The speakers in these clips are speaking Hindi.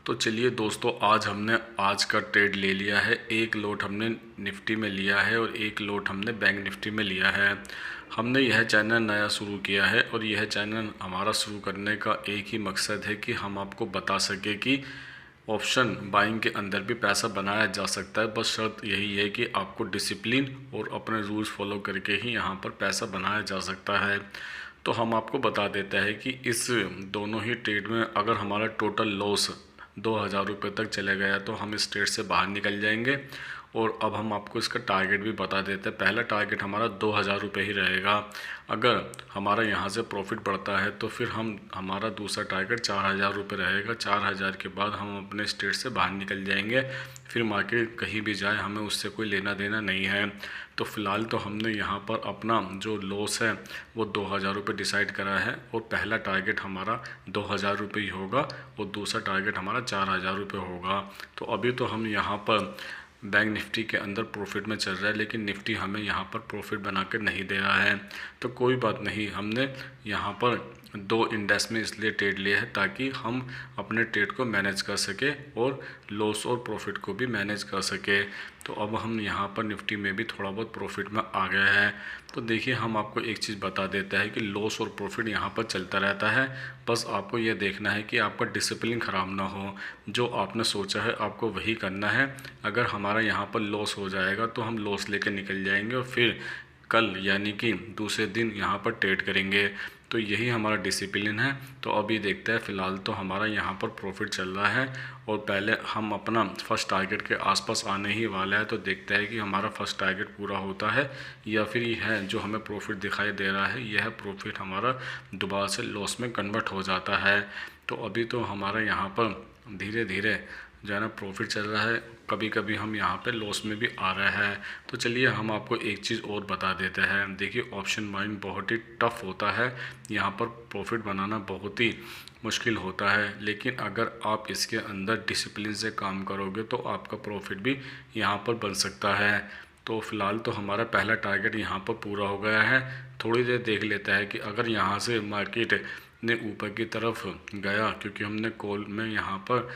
तो चलिए दोस्तों, आज का ट्रेड ले लिया है। एक लोट हमने निफ्टी में लिया है और एक लोट हमने बैंक निफ्टी में लिया है। हमने यह चैनल नया शुरू किया है और यह चैनल हमारा शुरू करने का एक ही मकसद है कि हम आपको बता सके कि ऑप्शन बाइंग के अंदर भी पैसा बनाया जा सकता है। बस शर्त यही है कि आपको डिसिप्लिन और अपने रूल्स फॉलो करके ही यहाँ पर पैसा बनाया जा सकता है। तो हम आपको बता देते हैं कि इस दोनों ही ट्रेड में अगर हमारा टोटल लॉस 2,000 रुपये तक चले गया तो हम इस ट्रेड से बाहर निकल जाएंगे। और अब हम आपको इसका टारगेट भी बता देते हैं। पहला टारगेट हमारा 2,000 रुपये ही रहेगा। अगर हमारा यहाँ से प्रॉफिट बढ़ता है तो फिर हमारा दूसरा टारगेट 4,000 रुपये रहेगा। 4,000 के बाद हम अपने स्टेट से बाहर निकल जाएंगे। फिर मार्केट कहीं भी जाए हमें उससे कोई लेना देना नहीं है। तो फ़िलहाल तो हमने यहाँ पर अपना जो लॉस है वो 2,000 रुपये डिसाइड करा है और पहला टारगेट हमारा 2,000 रुपये ही होगा और दूसरा टारगेट हमारा 4,000 रुपये होगा। तो अभी तो हम यहाँ पर बैंक निफ्टी के अंदर प्रॉफिट में चल रहा है, लेकिन निफ्टी हमें यहाँ पर प्रॉफिट बना कर नहीं दे रहा है। तो कोई बात नहीं, हमने यहाँ पर दो इंडेक्स में इसलिए ट्रेड लिया है ताकि हम अपने ट्रेड को मैनेज कर सके और लॉस और प्रॉफिट को भी मैनेज कर सके। तो अब हम यहाँ पर निफ्टी में भी थोड़ा बहुत प्रॉफिट में आ गए हैं। तो देखिए, हम आपको एक चीज़ बता देता है कि लॉस और प्रॉफिट यहाँ पर चलता रहता है। बस आपको यह देखना है कि आपका डिसिप्लिन ख़राब ना हो। जो आपने सोचा है आपको वही करना है। अगर हमारा यहाँ पर लॉस हो जाएगा तो हम लॉस लेकर निकल जाएंगे और फिर कल यानी कि दूसरे दिन यहाँ पर ट्रेड करेंगे। तो यही हमारा डिसिप्लिन है। तो अभी देखते हैं, फ़िलहाल तो हमारा यहाँ पर प्रॉफिट चल रहा है और पहले हम अपना फर्स्ट टारगेट के आसपास आने ही वाला है। तो देखते हैं कि हमारा फर्स्ट टारगेट पूरा होता है या फिर ये है जो हमें प्रॉफिट दिखाई दे रहा है, यह प्रॉफिट हमारा दोबारा से लॉस में कन्वर्ट हो जाता है। तो अभी तो हमारा यहाँ पर धीरे धीरे जो है ना प्रॉफिट चल रहा है। कभी कभी हम यहाँ पे लॉस में भी आ रहे हैं। तो चलिए हम आपको एक चीज़ और बता देते हैं। देखिए, ऑप्शन माइंड बहुत ही टफ होता है। यहाँ पर प्रॉफिट बनाना बहुत ही मुश्किल होता है, लेकिन अगर आप इसके अंदर डिसिप्लिन से काम करोगे तो आपका प्रॉफिट भी यहाँ पर बन सकता है। तो फ़िलहाल तो हमारा पहला टारगेट यहाँ पर पूरा हो गया है। थोड़ी देर देख लेता है कि अगर यहाँ से मार्केट ने ऊपर की तरफ गया, क्योंकि हमने कॉल में यहाँ पर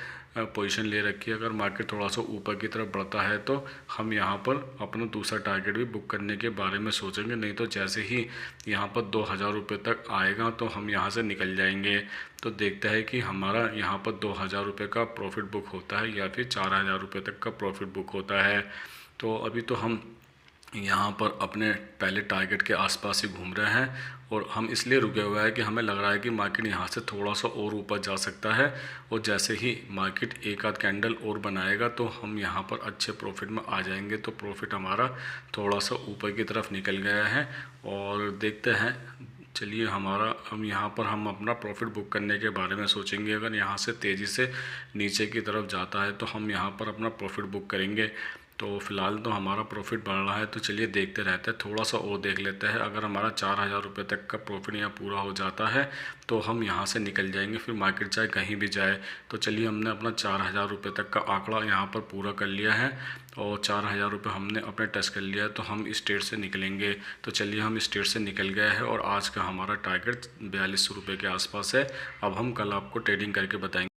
पोजीशन ले रखी है। अगर मार्केट थोड़ा सा ऊपर की तरफ बढ़ता है तो हम यहाँ पर अपना दूसरा टारगेट भी बुक करने के बारे में सोचेंगे। नहीं तो जैसे ही यहाँ पर 2,000 रुपये तक आएगा तो हम यहाँ से निकल जाएंगे। तो देखते हैं कि हमारा यहाँ पर 2,000 रुपये का प्रॉफिट बुक होता है या फिर 4,000 रुपये तक का प्रॉफिट बुक होता है। तो अभी तो हम यहाँ पर अपने पहले टारगेट के आसपास ही घूम रहे हैं और हम इसलिए रुके हुए हैं कि हमें लग रहा है कि मार्केट यहाँ से थोड़ा सा और ऊपर जा सकता है। और जैसे ही मार्केट एक आध कैंडल और बनाएगा तो हम यहाँ पर अच्छे प्रॉफिट में आ जाएंगे। तो प्रॉफिट हमारा थोड़ा सा ऊपर की तरफ निकल गया है और देखते हैं। चलिए, हम यहाँ पर हम अपना प्रॉफिट बुक करने के बारे में सोचेंगे। अगर यहाँ से तेज़ी से नीचे की तरफ जाता है तो हम यहाँ पर अपना प्रॉफिट बुक करेंगे। तो फ़िलहाल तो हमारा प्रॉफिट बढ़ रहा है, तो चलिए देखते रहते हैं। थोड़ा सा और देख लेते हैं। अगर हमारा 4,000 रुपये तक का प्रॉफिट यहाँ पूरा हो जाता है तो हम यहाँ से निकल जाएंगे। फिर मार्केट चाहे कहीं भी जाए। तो चलिए, हमने अपना 4,000 रुपये तक का आंकड़ा यहाँ पर पूरा कर लिया है और 4,000 रुपये हमने अपने टच कर लिया है। तो हम इस ट्रेड से निकलेंगे। तो चलिए, हम इस ट्रेड से निकल गए हैं और आज का हमारा टारगेट 4,200 रुपये के आसपास है। अब हम कल आपको ट्रेडिंग करके बताएंगे।